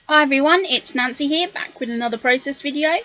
Hi everyone, it's Nancy here, back with another process video.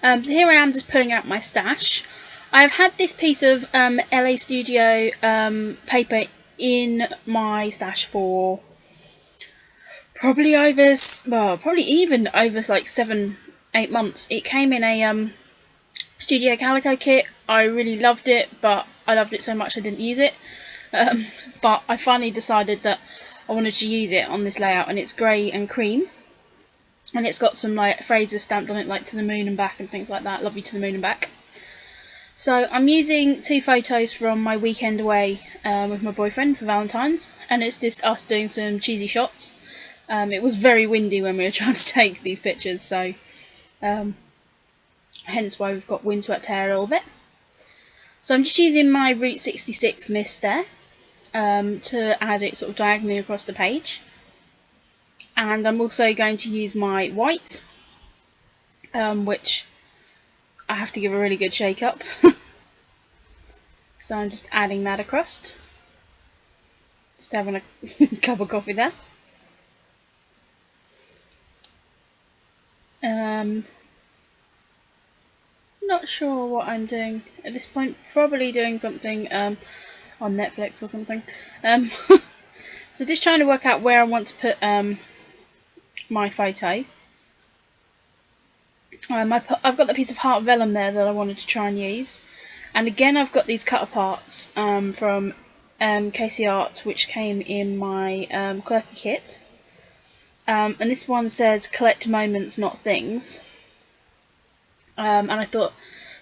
So here I am just pulling out my stash. I've had this piece of LA Studio paper in my stash for probably even over like 7-8 months. It came in a Studio Calico kit. I really loved it, but I loved it so much I didn't use it. But I finally decided that I wanted to use it on this layout, and it's grey and cream. And it's got some like phrases stamped on it, like "to the moon and back" and things like that. Love you to the moon and back. So I'm using 2 photos from my weekend away with my boyfriend for Valentine's, and it's just us doing some cheesy shots. It was very windy when we were trying to take these pictures, so hence why we've got windswept hair a little bit. So I'm just using my Route 66 mist there to add it sort of diagonally across the page. And I'm also going to use my white, which I have to give a really good shake up. So I'm just adding that across. Just having a cup of coffee there. Not sure what I'm doing at this point. Probably doing something on Netflix or something. So just trying to work out where I want to put my photo. I've got the piece of heart vellum there that I wanted to try and use, and again I've got these cut aparts from Casey Art, which came in my Quirky kit, and this one says "collect moments, not things," and I thought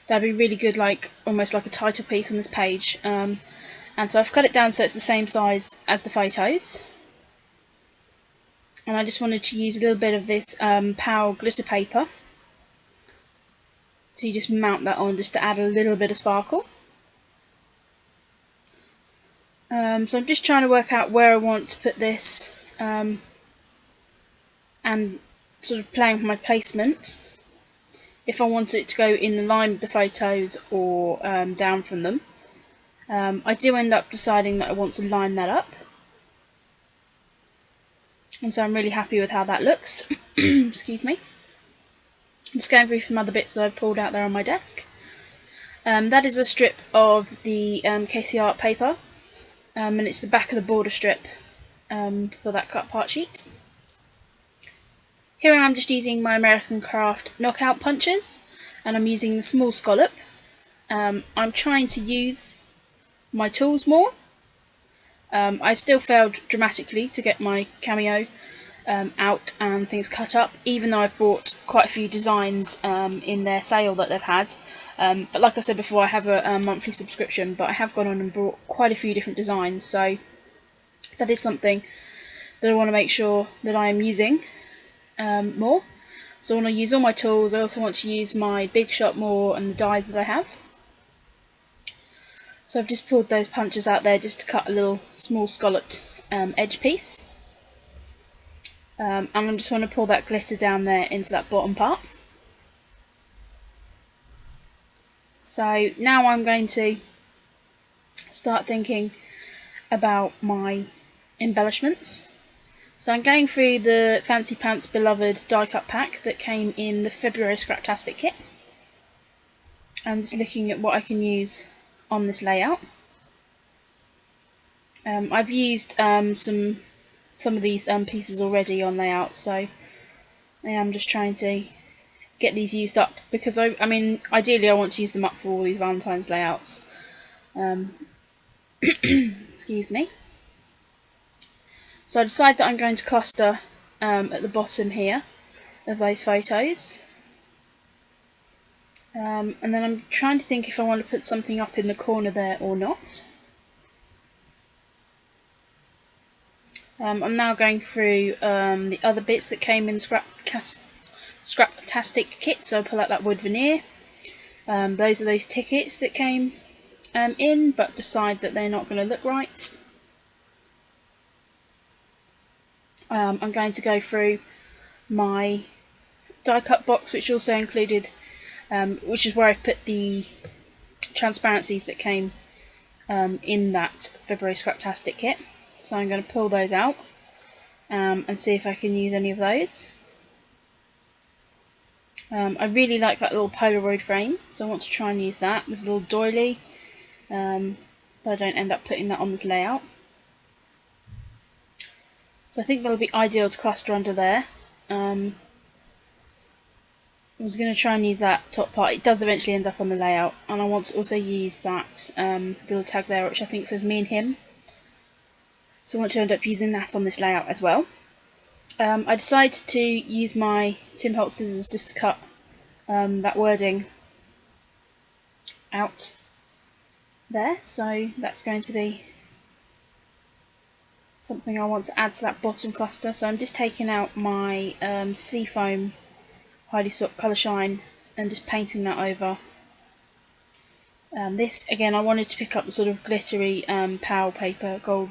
that'd be really good, like almost like a title piece on this page, and so I've cut it down so it's the same size as the photos. And I just wanted to use a little bit of this Powell glitter paper to just mount that on, just to add a little bit of sparkle. So I'm just trying to work out where I want to put this, and sort of playing with my placement. If I want it to go in the line with the photos or down from them. I do end up deciding that I want to line that up. And so I'm really happy with how that looks. Excuse me. I'm just going through some other bits that I've pulled out there on my desk. That is a strip of the Casey Art paper, and it's the back of the border strip for that cut part sheet. Here I'm just using my American Craft knockout punches, and I'm using the small scallop. I'm trying to use my tools more. I still failed dramatically to get my cameo out and things cut up, even though I've bought quite a few designs in their sale that they've had. But like I said before, I have a monthly subscription, but I have gone on and bought quite a few different designs, so that is something that I want to make sure that I am using more. So I want to use all my tools. I also want to use my Big Shot more and the dies that I have. So I've just pulled those punches out there just to cut a little small scalloped edge piece. And I just want to pull that glitter down there into that bottom part. So now I'm going to start thinking about my embellishments. So I'm going through the Fancy Pants Beloved die cut pack that came in the February Scraptastic kit. I'm just looking at what I can use on this layout. I've used some of these pieces already on layout, so I am just trying to get these used up, because I mean ideally I want to use them up for all these Valentine's layouts. Excuse me. So I decide that I'm going to cluster at the bottom here of those photos. And then I'm trying to think if I want to put something up in the corner there or not. I'm now going through the other bits that came in Scraptastic kit, so I pull out that wood veneer. Those are those tickets that came in, but decide that they're not going to look right. I'm going to go through my die cut box, which also included which is where I've put the transparencies that came in that February Scraptastic kit. So I'm going to pull those out and see if I can use any of those. I really like that little Polaroid frame, so I want to try and use that. There's a little doily, but I don't end up putting that on this layout. So I think that'll be ideal to cluster under there. I was going to try and use that top part. It does eventually end up on the layout, and I want to also use that little tag there, which I think says me and him. So I want to end up using that on this layout as well. I decided to use my Tim Holtz scissors just to cut that wording out there, so that's going to be something I want to add to that bottom cluster. So I'm just taking out my Seafoam Highly Sought Colour Shine and just painting that over. This, again, I wanted to pick up the sort of glittery POW paper, gold,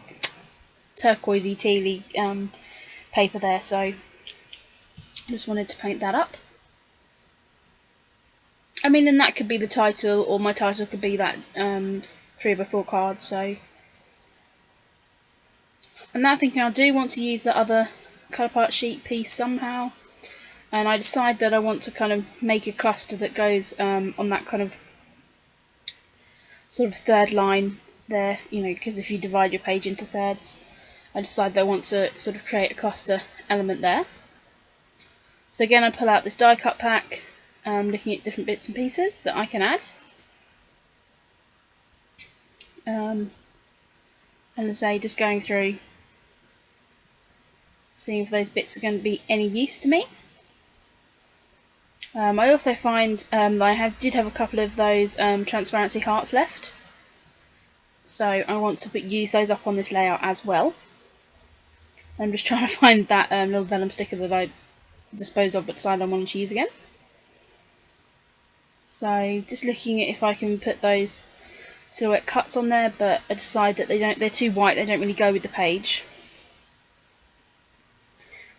turquoisey, tealy paper there, so I just wanted to paint that up. I mean, and that could be the title, or my title could be that 3x4 card, so. And now thinking I do want to use the other colour part sheet piece somehow, and I decide that I want to kind of make a cluster that goes on that kind of sort of third line there, you know, because if you divide your page into thirds, I decide that I want to sort of create a cluster element there. So again, I pull out this die cut pack, looking at different bits and pieces that I can add. And as I say, just going through, seeing if those bits are going to be any use to me. I also find that I did have a couple of those transparency hearts left, so I want to use those up on this layout as well. I'm just trying to find that little vellum sticker that I disposed of but decided I wanted to use again. So just looking at if I can put those silhouette cuts on there, but I decide that they're too white, they don't really go with the page.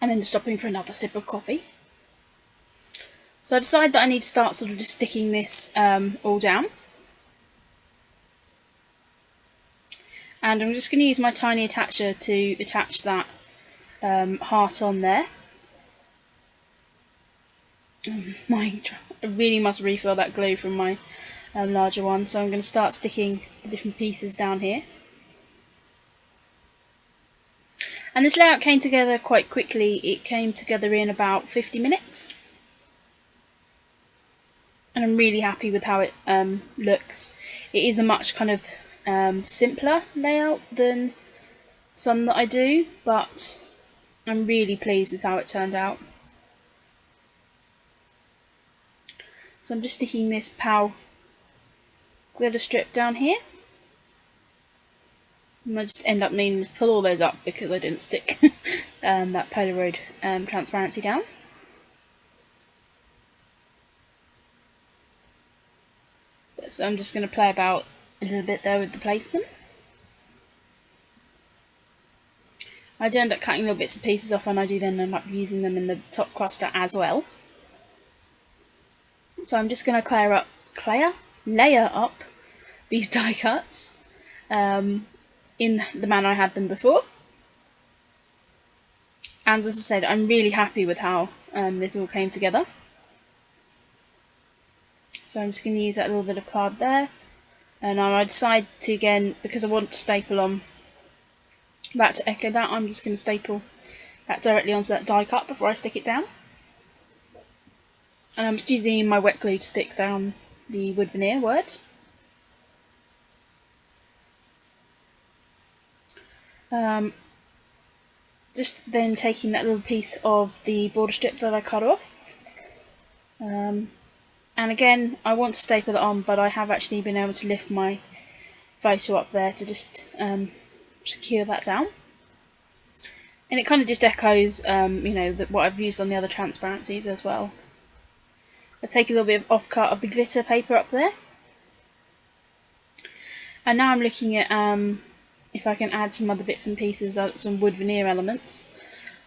And then just stopping for another sip of coffee. So I decide that I need to start sort of just sticking this all down. And I'm just going to use my tiny attacher to attach that heart on there. I really must refill that glue from my larger one, so I'm going to start sticking the different pieces down here. And this layout came together quite quickly. It came together in about 50 minutes. And I'm really happy with how it looks. It is a much kind of simpler layout than some that I do, but I'm really pleased with how it turned out. So I'm just sticking this POW glitter strip down here. And I just end up needing to pull all those up because I didn't stick that Polaroid transparency down. So I'm just going to play about a little bit there with the placement. I do end up cutting little bits and pieces off, and I do then end up using them in the top cluster as well. So I'm just going to layer up these die cuts in the manner I had them before. And as I said, I'm really happy with how this all came together. So I'm just going to use that little bit of card there, and I decide to, again, because I want to staple on that to echo that, I'm just going to staple that directly onto that die cut before I stick it down. And I'm just using my wet glue to stick down the wood veneer word. Just then taking that little piece of the border strip that I cut off. And again, I want to staple that on, but I have actually been able to lift my photo up there to just secure that down. And it kind of just echoes, you know, what I've used on the other transparencies as well. I take a little bit of off-cut of the glitter paper up there. And now I'm looking at if I can add some other bits and pieces, some wood veneer elements.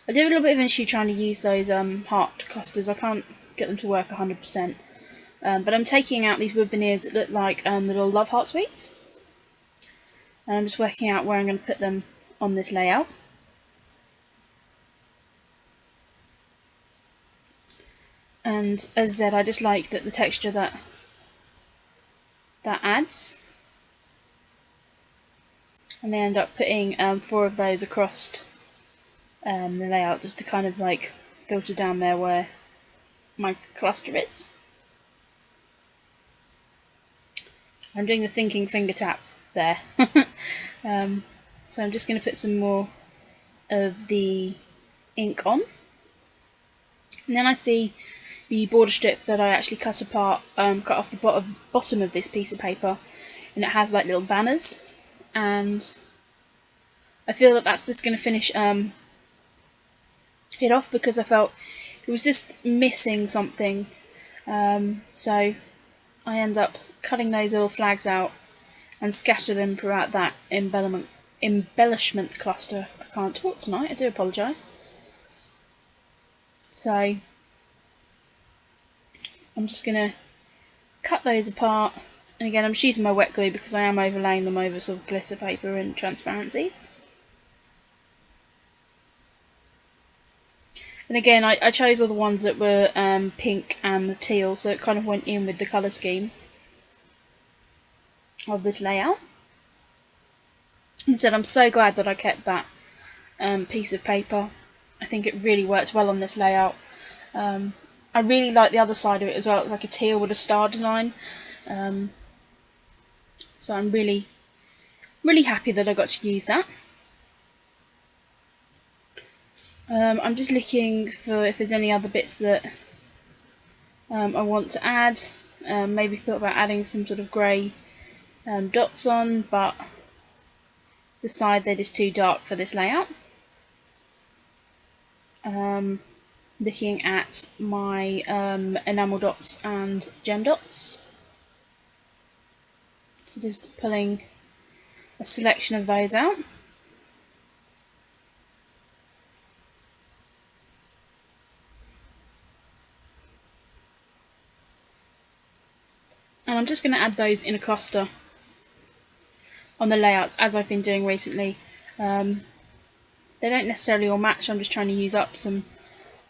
I do have a little bit of an issue trying to use those heart clusters. I can't get them to work 100%. But I'm taking out these wood veneers that look like little love heart sweets. And I'm just working out where I'm going to put them on this layout. And as I said, I just like the texture that adds. And I end up putting 4 of those across the layout, just to kind of like filter down there where my cluster is. I'm doing the thinking finger tap there. So I'm just going to put some more of the ink on. And then I see the border strip that I actually cut apart, cut off the bottom of this piece of paper, and it has like little banners. And I feel that that's just going to finish it off, because I felt it was just missing something. So I end up cutting those little flags out and scatter them throughout that embellishment cluster. I can't talk tonight, I do apologise. So I'm just going to cut those apart, and again I'm just using my wet glue because I am overlaying them over sort of glitter paper and transparencies. And again I chose all the ones that were pink and the teal, so it kind of went in with the colour scheme of this layout. And said I'm so glad that I kept that piece of paper. I think it really worked well on this layout. I really like the other side of it as well. It was like a teal with a star design. So I'm really happy that I got to use that. I'm just looking for if there's any other bits that I want to add. Maybe thought about adding some sort of grey dots on, but decide they're just too dark for this layout. Looking at my enamel dots and gem dots. So just pulling a selection of those out. And I'm just going to add those in a cluster on the layouts, as I've been doing recently. They don't necessarily all match, I'm just trying to use up some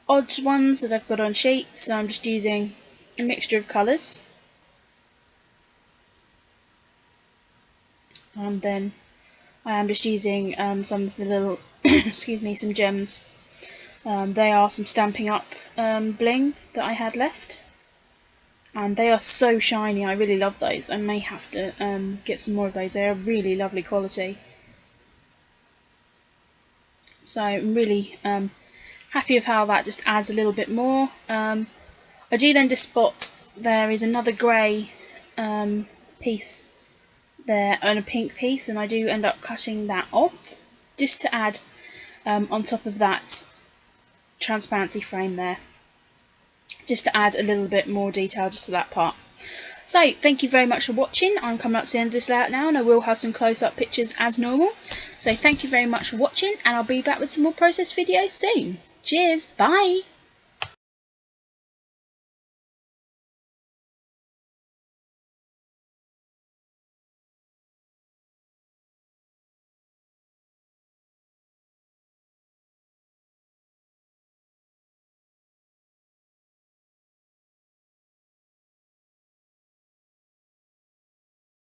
odd ones that I've got on sheets, so I'm just using a mixture of colours. And then I am just using some of the little, excuse me, some gems. They are some Stampin' Up bling that I had left. And they are so shiny, I really love those. I may have to get some more of those, they are really lovely quality. So I'm really happy with how that just adds a little bit more. I do then just spot there is another grey piece there and a pink piece, and I do end up cutting that off just to add on top of that transparency frame there, just to add a little bit more detail just to that part. So thank you very much for watching. I'm coming up to the end of this layout now, and I will have some close-up pictures as normal. So thank you very much for watching, and I'll be back with some more process videos soon. Cheers, bye!